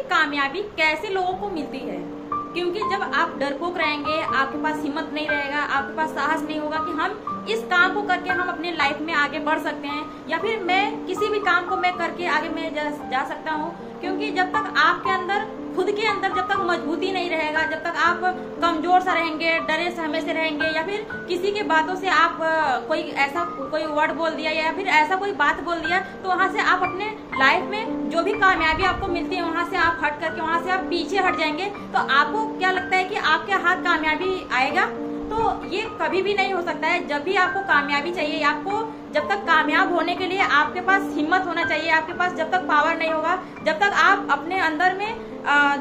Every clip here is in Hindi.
कामयाबी कैसे लोगों को मिलती है। क्योंकि जब आप डरपोक रहेंगे, आपके पास हिम्मत नहीं रहेगा, आपके पास साहस नहीं होगा कि हम इस काम को करके हम अपने लाइफ में आगे बढ़ सकते हैं, या फिर मैं किसी भी काम को मैं करके आगे मैं जा सकता हूँ। क्योंकि जब तक आपके अंदर, खुद के अंदर जब तक मजबूती नहीं रहेगा, जब तक आप कमजोर सा रहेंगे, डरे सहमे से रहेंगे, या फिर किसी के बातों से आप कोई वर्ड बोल दिया या फिर ऐसा कोई बात बोल दिया, तो वहां से आप अपने लाइफ में जो भी कामयाबी आपको मिलती है वहां से आप हट करके, वहां से आप पीछे हट जाएंगे। तो आपको क्या लगता है कि आपके हाथ कामयाबी आएगा? तो ये कभी भी नहीं हो सकता है। जब भी आपको कामयाबी चाहिए, आपको जब तक कामयाब होने के लिए आपके पास हिम्मत होना चाहिए, आपके पास जब तक पावर नहीं होगा, जब तक आप अपने अंदर में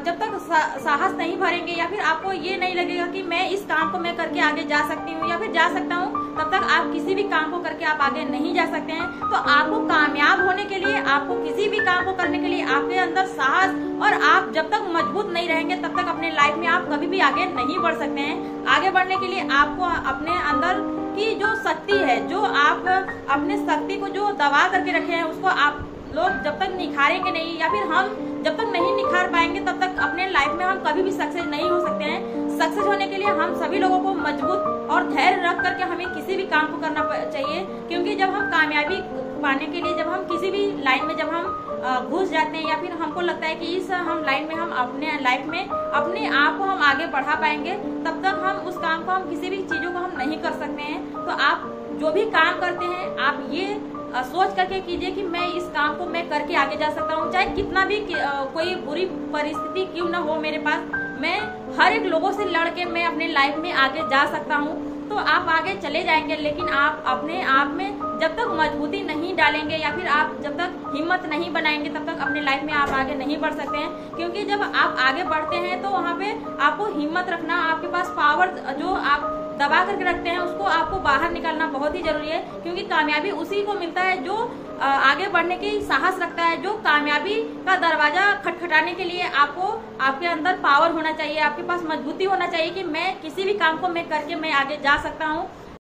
जब तक साहस नहीं भरेंगे, या फिर आपको ये नहीं लगेगा कि मैं इस काम को मैं करके आगे जा सकती हूँ या फिर जा सकता हूँ, तब तक आप किसी भी काम को करके आप आगे नहीं जा सकते हैं। तो आपको कामयाब होने के लिए, आपको किसी भी काम को करने के लिए आपके अंदर साहस, और आप जब तक मजबूत नहीं रहेंगे तब तक अपने लाइफ में आप कभी भी आगे नहीं बढ़ सकते हैं। आगे बढ़ने के लिए आपको अपने अंदर की जो शक्ति है, जो आप अपने शक्ति को जो दबा करके रखे हैं, उसको आप लोग जब तक निखारेंगे नहीं, या फिर हम जब तक नहीं निखार पाएंगे, तब तक अपने लाइफ में हम कभी भी सक्सेस नहीं हो सकते हैं। सक्सेस होने के लिए हम सभी लोगों को मजबूत और धैर्य रख करके हमें किसी भी काम को करना चाहिए। क्योंकि जब हम कामयाबी पाने के लिए, जब हम किसी भी लाइन में जब हम घुस जाते हैं, या फिर हमको लगता है कि इस हम लाइन में हम अपने लाइफ में अपने आप को हम आगे बढ़ा पाएंगे, तब तक हम उस काम को, हम किसी भी चीजों को हम नहीं कर सकते हैं। तो आप जो भी काम करते हैं, आप ये सोच करके कीजिए कि मैं इस काम को मैं करके आगे जा सकता हूँ, चाहे कितना भी कोई बुरी परिस्थिति क्यों ना हो मेरे पास, मैं हर एक लोगों से लड़ के मैं अपने लाइफ में आगे जा सकता हूँ। तो आप आगे चले जाएंगे, लेकिन आप अपने आप में जब तक मजबूती नहीं डालेंगे, या फिर आप जब तक हिम्मत नहीं बनाएंगे, तब तक अपने लाइफ में आप आगे नहीं बढ़ सकते हैं। क्योंकि जब आप आगे बढ़ते हैं तो वहाँ पे आपको हिम्मत रखना, आपके पास पावर जो आप दबा करके रखते हैं, उसको आपको बाहर निकालना बहुत ही जरूरी है। क्योंकि कामयाबी उसी को मिलता है जो आगे बढ़ने की साहस रखता है, जो कामयाबी का दरवाजा खटखटाने के लिए आपको, आपके अंदर पावर होना चाहिए, आपके पास मजबूती होना चाहिए कि मैं किसी भी काम को मैं करके मैं आगे जा सकता हूँ।